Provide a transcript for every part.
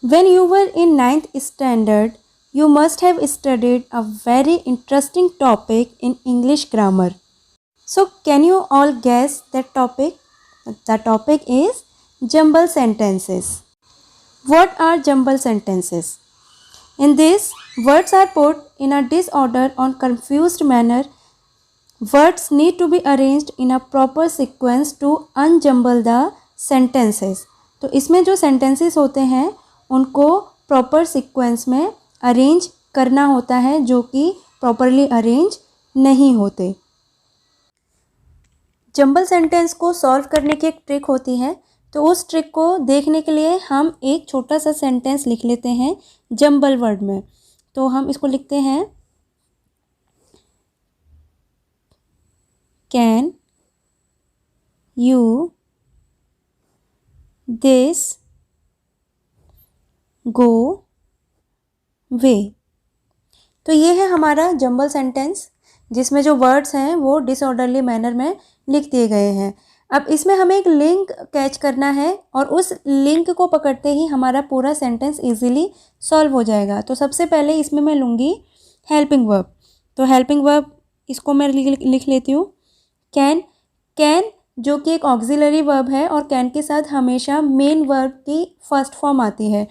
When you were in ninth standard, you must have studied a very interesting topic in English grammar. So, can you all guess that topic? The topic is jumble sentences. What are jumble sentences? In this, words are put in a disorder or confused manner. Words need to be arranged in a proper sequence to unjumble the sentences. तो इसमें जो sentences होते हैं उनको proper sequence में arrange करना होता है जो कि properly arrange नहीं होते. जंबल सेंटेंस को सॉल्व करने की एक ट्रिक होती है, तो उस ट्रिक को देखने के लिए हम एक छोटा सा सेंटेंस लिख लेते हैं जंबल वर्ड में. तो हम इसको लिखते हैं कैन यू दिस गो वे. तो ये है हमारा जंबल सेंटेंस जिसमें जो वर्ड्स हैं वो डिसऑर्डरली मैनर में लिख दिए गए हैं. अब इसमें हमें एक लिंक कैच करना है और उस लिंक को पकड़ते ही हमारा पूरा सेंटेंस इजीली सॉल्व हो जाएगा. तो सबसे पहले इसमें मैं लूँगी हेल्पिंग वर्ब. तो हेल्पिंग वर्ब इसको मैं लिख लेती हूँ कैन. कैन जो कि एक ऑक्सिलरी वर्ब है और कैन के साथ हमेशा मेन वर्ब की फर्स्ट फॉर्म आती है.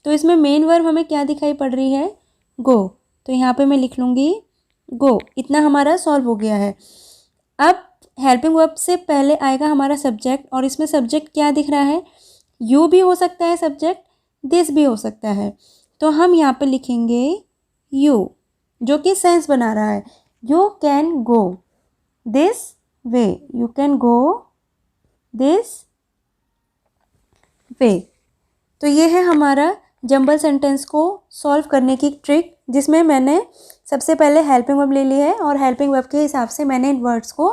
तो इसमें मेन वर्ब हमें क्या दिखाई पड़ रही है? गो. तो यहाँ पे मैं लिख लूँगी गो. इतना हमारा सॉल्व हो गया है. अब हेल्पिंग वर्ब से पहले आएगा हमारा सब्जेक्ट और इसमें सब्जेक्ट क्या दिख रहा है? यू भी हो सकता है सब्जेक्ट, दिस भी हो सकता है. तो हम यहाँ पे लिखेंगे यू जो कि सेंस बना रहा है. You can go this way. You can go this way. तो ये है हमारा जंबल सेंटेंस को सॉल्व करने की ट्रिक जिसमें मैंने सबसे पहले हेल्पिंग वर्ब ले ली है और हेल्पिंग वर्ब के हिसाब से मैंने इन वर्ड्स को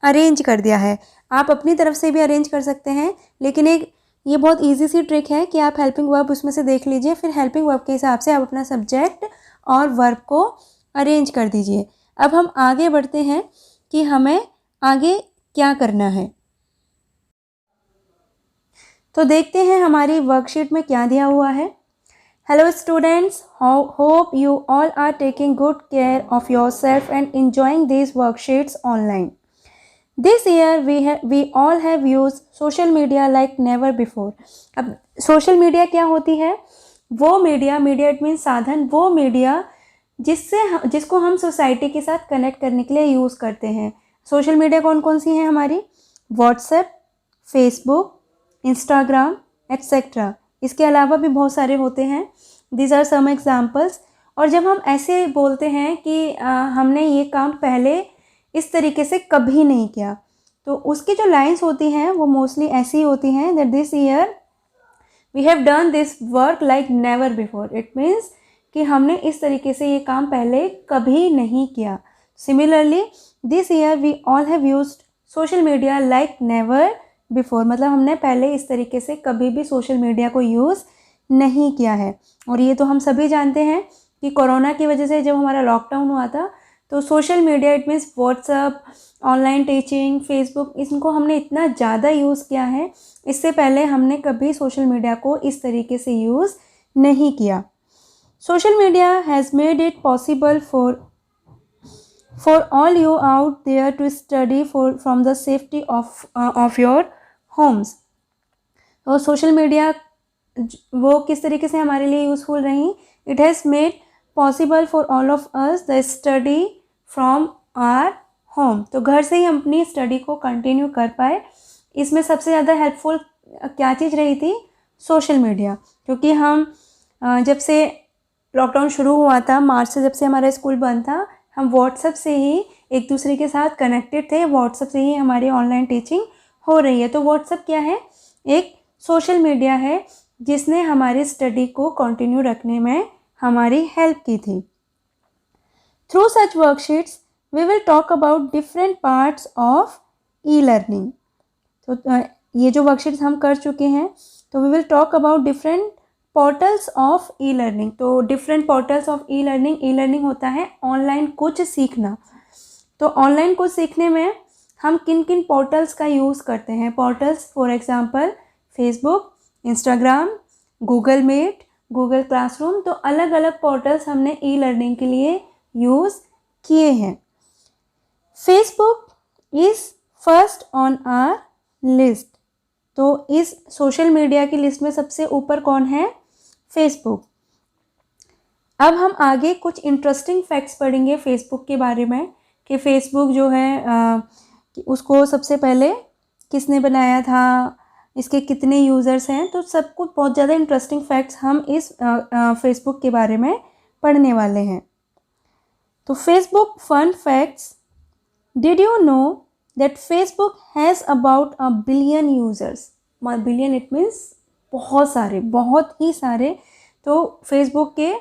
अरेंज कर दिया है. आप अपनी तरफ से भी अरेंज कर सकते हैं, लेकिन एक ये बहुत इजी सी ट्रिक है कि आप हेल्पिंग वर्ब उसमें से देख लीजिए, फिर हेल्पिंग वर्ब के हिसाब से आप अपना सब्जेक्ट और वर्ब को अरेंज कर दीजिए. अब हम आगे बढ़ते हैं कि हमें आगे क्या करना है. तो देखते हैं हमारी वर्कशीट में क्या दिया हुआ है. Hello students, hope you all are taking good care of yourself and enjoying these worksheets online. This year we all have used social media like never before. अब social media क्या होती है? वो मीडिया it means साधन, वो media जिसको हम society के साथ कनेक्ट करने के लिए यूज़ करते हैं. सोशल मीडिया कौन कौन सी हैं हमारी? WhatsApp, Facebook, Instagram etcetera. इसके अलावा भी बहुत सारे होते हैं. These are some examples. और जब हम ऐसे बोलते हैं कि हमने ये काम पहले इस तरीके से कभी नहीं किया, तो उसकी जो लाइंस होती हैं वो मोस्टली ऐसी होती हैं that this year we have done this work like never before. It means कि हमने इस तरीके से ये काम पहले कभी नहीं किया. Similarly this year we all have used social media like never before. मतलब हमने पहले इस तरीके से कभी भी सोशल मीडिया को यूज़ नहीं किया है. और ये तो हम सभी जानते हैं कि कोरोना की वजह से जब हमारा लॉकडाउन हुआ था तो social media it means WhatsApp, online teaching, Facebook, इनको हमने इतना ज़्यादा यूज़ किया है. इससे पहले हमने कभी सोशल मीडिया को इस तरीके से यूज़ नहीं किया. Social media has made it possible for all you out there to study from the safety of your homes. और सोशल मीडिया वो किस तरीके से हमारे लिए यूज़फुल रही? It has made possible for all of us the study from our home. तो घर से ही हम अपनी स्टडी को कंटिन्यू कर पाए. इसमें सबसे ज़्यादा हेल्पफुल क्या चीज़ रही थी? Social media. क्योंकि हम जब से लॉकडाउन शुरू हुआ था, मार्च से जब से हमारा स्कूल बंद था, हम व्हाट्सएप से ही एक दूसरे के साथ कनेक्टेड थे. व्हाट्सएप से ही हमारी ऑनलाइन टीचिंग हो रही है. तो व्हाट्सएप क्या है? एक सोशल मीडिया है जिसने हमारी स्टडी को कंटिन्यू रखने में हमारी हेल्प की थी. Through such worksheets we will talk about different parts of e learning. तो ये जो वर्कशीट्स हम कर चुके हैं, तो we will talk about different portals of e learning. तो different portals of e learning होता है ऑनलाइन कुछ सीखना. तो ऑनलाइन कुछ सीखने में हम किन किन पोर्टल्स का यूज़ करते हैं? Portals for example Facebook, Instagram, Google meet, Google classroom, तो अलग अलग पोर्टल्स हमने ई लर्निंग के लिए यूज़ किए हैं। Facebook is first on our list, तो इस सोशल मीडिया की लिस्ट में सबसे ऊपर कौन है? फेसबुक। अब हम आगे कुछ इंटरेस्टिंग फैक्ट्स पढ़ेंगे फेसबुक के बारे में कि फेसबुक जो है उसको सबसे पहले किसने बनाया था, इसके कितने यूज़र्स हैं, तो सब कुछ बहुत ज़्यादा इंटरेस्टिंग फैक्ट्स हम इस फेसबुक के बारे में पढ़ने वाले हैं। तो Facebook fun facts, did you know that Facebook has about 1 billion users? Billion it means बहुत सारे, बहुत ही सारे। तो फेसबुक के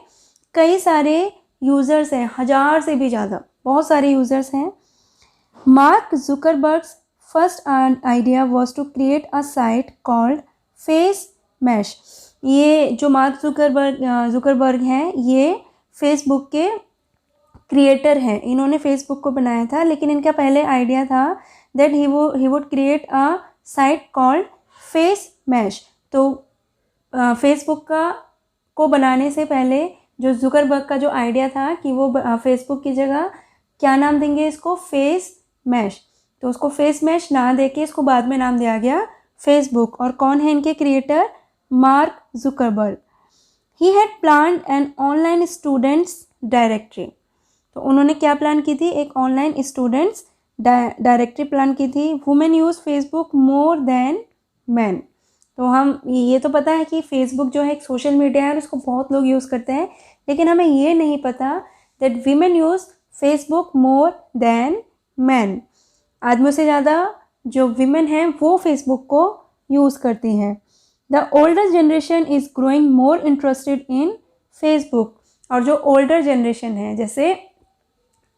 कई सारे यूज़र्स हैं, 1000 से भी ज़्यादा, बहुत सारे यूज़र्स हैं। Mark Zuckerberg's first idea was to create a site called Facemash. ये जो मार्क जुकरबर्ग हैं, ये फेसबुक के क्रिएटर हैं, इन्होंने फेसबुक को बनाया था, लेकिन इनका पहले आइडिया था that he would create a site called Facemash. तो फेसबुक को बनाने से पहले जो जुकरबर्ग का जो आइडिया था कि वो फेसबुक की जगह क्या नाम देंगे इसको? Facemash. तो उसको फेस मैश ना देके इसको बाद में नाम दिया गया फेसबुक। और कौन है इनके creator? Mark Zuckerberg. He had planned an online students directory. तो उन्होंने क्या प्लान की थी? एक ऑनलाइन स्टूडेंट्स डायरेक्टरी प्लान की थी। Women use Facebook more than man. तो हम ये तो पता है कि फेसबुक जो है एक सोशल मीडिया है और इसको बहुत लोग यूज़ करते हैं, लेकिन हमें ये नहीं पता that women use Facebook more than man. आदमियों से ज़्यादा जो वीमेन हैं वो फेसबुक को यूज़ करती हैं। The older generation is growing more interested in Facebook. और जो ओल्डर जनरेशन है, जैसे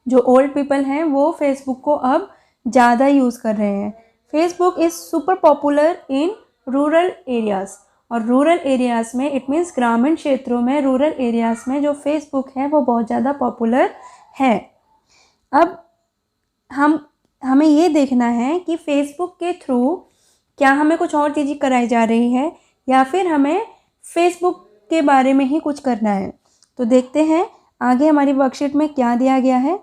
जो ओल्ड पीपल हैं, वो फेसबुक को अब ज़्यादा यूज़ कर रहे हैं। Facebook is super popular in rural areas. और रूरल एरियाज़ में इट मीन्स ग्रामीण क्षेत्रों में, रूरल एरियाज़ में जो फेसबुक है वो बहुत ज़्यादा पॉपुलर है। अब हमें ये देखना है कि फेसबुक के थ्रू क्या हमें कुछ और चीज़ें कराई जा रही है या फिर हमें फेसबुक के बारे में ही कुछ करना है। तो देखते हैं आगे हमारी वर्कशीट में क्या दिया गया है।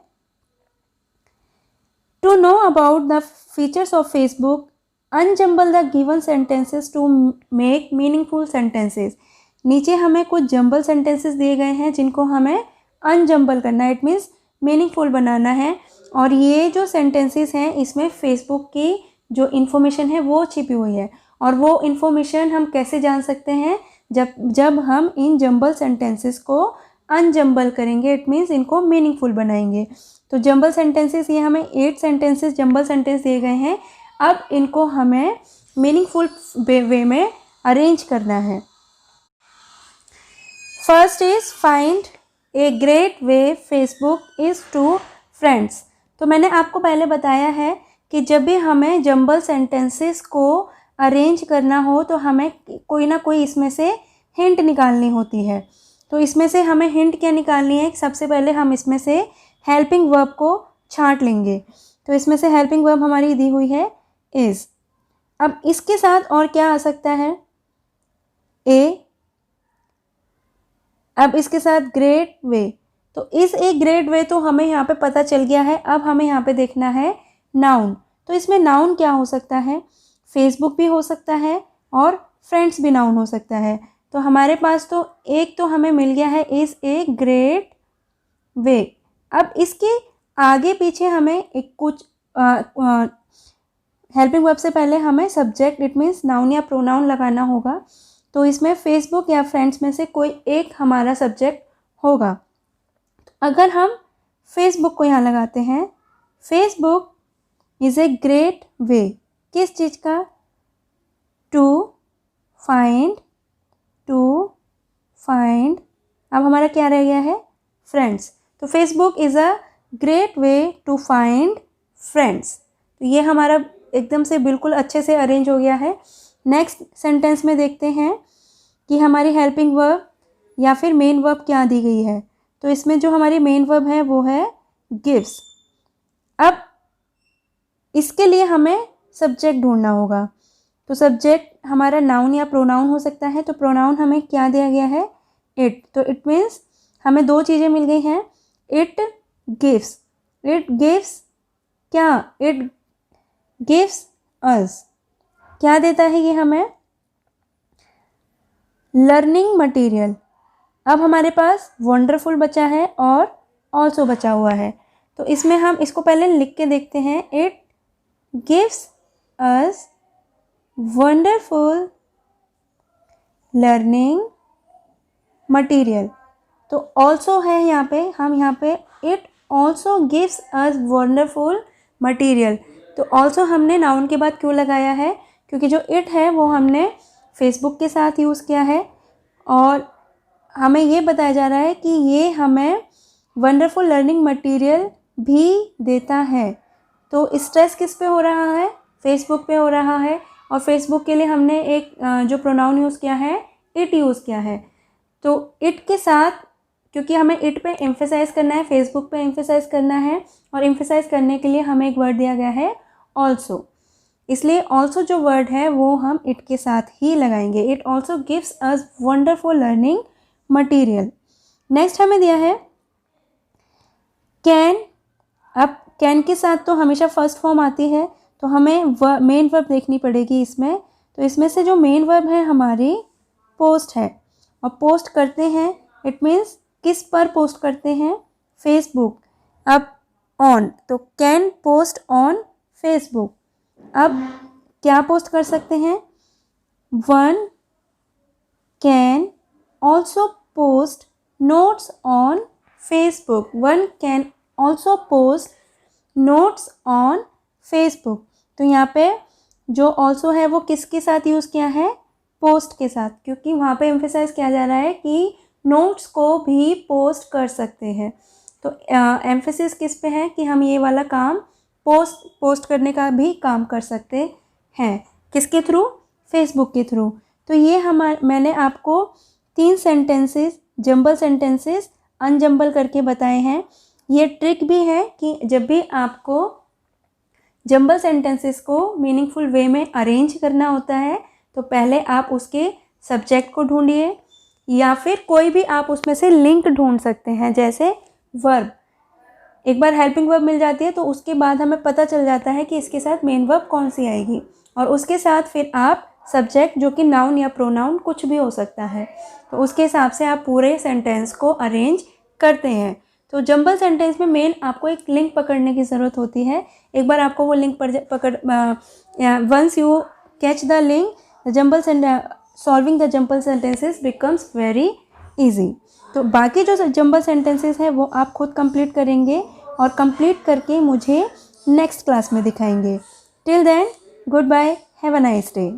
To know about the features of Facebook, unjumble the given sentences to make meaningful sentences. नीचे हमें कुछ जंबल सेंटेंसेस दिए गए हैं जिनको हमें अनजम्बल करना है, इट मीन्स मीनिंगफुल बनाना है। और ये जो सेंटेंसेस हैं इसमें फेसबुक की जो इन्फॉर्मेशन है वो छिपी हुई है। और वो इन्फॉर्मेशन हम कैसे जान सकते हैं? जब हम इन जंबल सेंटेंसेस को अनजम्बल करेंगे, इट मीन्स इनको मीनिंगफुल बनाएंगे। तो जंबल सेंटेंसेस, ये हमें 8 सेंटेंसेस जंबल सेंटेंस दिए गए हैं। अब इनको हमें मीनिंगफुल वे में अरेंज करना है। First is find a great way Facebook is to friends. तो मैंने आपको पहले बताया है कि जब भी हमें जंबल सेंटेंसेस को अरेंज करना हो तो हमें कोई ना कोई इसमें से हिंट निकालनी होती है। तो इसमें से हमें हिंट क्या निकालनी है? सबसे पहले हम इसमें से हेल्पिंग वर्ब को छांट लेंगे। तो इसमें से हेल्पिंग वर्ब हमारी दी हुई है इज़। अब इसके साथ और क्या आ सकता है? ए। अब इसके साथ ग्रेट वे। तो इस एक ग्रेट वे तो हमें यहाँ पे पता चल गया है। अब हमें यहाँ पे देखना है नाउन। तो इसमें नाउन क्या हो सकता है? फेसबुक भी हो सकता है और फ्रेंड्स भी नाउन हो सकता है। तो हमारे पास तो एक तो हमें मिल गया है इज़ ए ग्रेट वे। अब इसके आगे पीछे हमें एक कुछ हेल्पिंग वर्ब से पहले हमें सब्जेक्ट, इट मीन्स नाउन या प्रोनाउन लगाना होगा। तो इसमें फेसबुक या फ्रेंड्स में से कोई एक हमारा सब्जेक्ट होगा। तो अगर हम फेसबुक को यहाँ लगाते हैं, Facebook is a great way किस चीज़ का? To find. अब हमारा क्या रह गया है? फ्रेंड्स। तो Facebook is a great way to find friends. तो ये हमारा एकदम से बिल्कुल अच्छे से अरेंज हो गया है। नेक्स्ट सेंटेंस में देखते हैं कि हमारी हेल्पिंग वर्ब या फिर मेन वर्ब क्या दी गई है। तो इसमें जो हमारी मेन वर्ब है वो है गिव्स। अब इसके लिए हमें सब्जेक्ट ढूंढना होगा। तो सब्जेक्ट हमारा नाउन या प्रोनाउन हो सकता है। तो प्रोनाउन हमें क्या दिया गया है? इट, तो इट मीन्स हमें दो चीज़ें मिल गई हैं। इट गिव्स, इट गिव्स क्या, इट गिव्स अस, क्या देता है ये हमें, लर्निंग मटेरियल। अब हमारे पास वंडरफुल बचा है और ऑल्सो बचा हुआ है, तो इसमें हम इसको पहले लिख के देखते हैं। It gives us wonderful learning material, तो ऑल्सो है यहाँ पे, हम यहाँ पे it also gives us wonderful material, तो ऑल्सो हमने नाउन के बाद क्यों लगाया है, क्योंकि जो इट है वो हमने फेसबुक के साथ यूज़ किया है और हमें ये बताया जा रहा है कि ये हमें वंडरफुल लर्निंग मटेरियल भी देता है। तो स्ट्रेस किस पे हो रहा है, फेसबुक पे हो रहा है, और फेसबुक के लिए हमने एक जो प्रोनाउन यूज़ किया है इट यूज़ किया है। तो इट के साथ, क्योंकि हमें इट पे एम्फेसाइज करना है, फेसबुक पे एम्फेसाइज करना है, और एम्फेसाइज करने के लिए हमें एक वर्ड दिया गया है ऑल्सो, इसलिए ऑल्सो जो वर्ड है वो हम इट के साथ ही लगाएंगे। It also gives us wonderful learning material. Next हमें दिया है कैन। अब कैन के साथ तो हमेशा फर्स्ट फॉर्म आती है, तो हमें मेन वर्ब देखनी पड़ेगी इसमें। तो इसमें से जो मेन वर्ब है हमारी पोस्ट है, और पोस्ट करते हैं इट मीन्स किस पर पोस्ट करते हैं, फेसबुक। अब ऑन, तो कैन पोस्ट ऑन फेसबुक। अब क्या पोस्ट कर सकते हैं, one can also post notes on Facebook, one can also post notes on Facebook. तो यहाँ पे जो ऑल्सो है वो किसके साथ यूज़ किया है, पोस्ट के साथ, क्योंकि वहाँ पे एम्फेसाइज किया जा रहा है कि नोट्स को भी पोस्ट कर सकते हैं। तो एम्फेसिस किस पे है कि हम ये वाला काम पोस्ट करने का भी काम कर सकते हैं, किसके थ्रू, फेसबुक के थ्रू। तो ये मैंने आपको 3 सेंटेंसेस, जंबल सेंटेंसेस अनजंबल करके बताए हैं। ये ट्रिक भी है कि जब भी आपको जंबल सेंटेंसेस को मीनिंगफुल वे में अरेंज करना होता है, तो पहले आप उसके सब्जेक्ट को ढूंढिए, या फिर कोई भी आप उसमें से लिंक ढूंढ सकते हैं, जैसे वर्ब। एक बार हेल्पिंग वर्ब मिल जाती है तो उसके बाद हमें पता चल जाता है कि इसके साथ मेन वर्ब कौन सी आएगी, और उसके साथ फिर आप सब्जेक्ट जो कि नाउन या प्रोनाउन कुछ भी हो सकता है, तो उसके हिसाब से आप पूरे सेंटेंस को अरेंज करते हैं। तो जंबल सेंटेंस में मेन आपको एक लिंक पकड़ने की ज़रूरत होती है। एक बार आपको वो link once you catch the link, solving the jumble sentences becomes very easy. तो बाकी जो जंबल सेंटेंसेस है वो आप खुद कंप्लीट करेंगे, और कंप्लीट करके मुझे नेक्स्ट क्लास में दिखाएंगे। Till then, goodbye, have a nice day.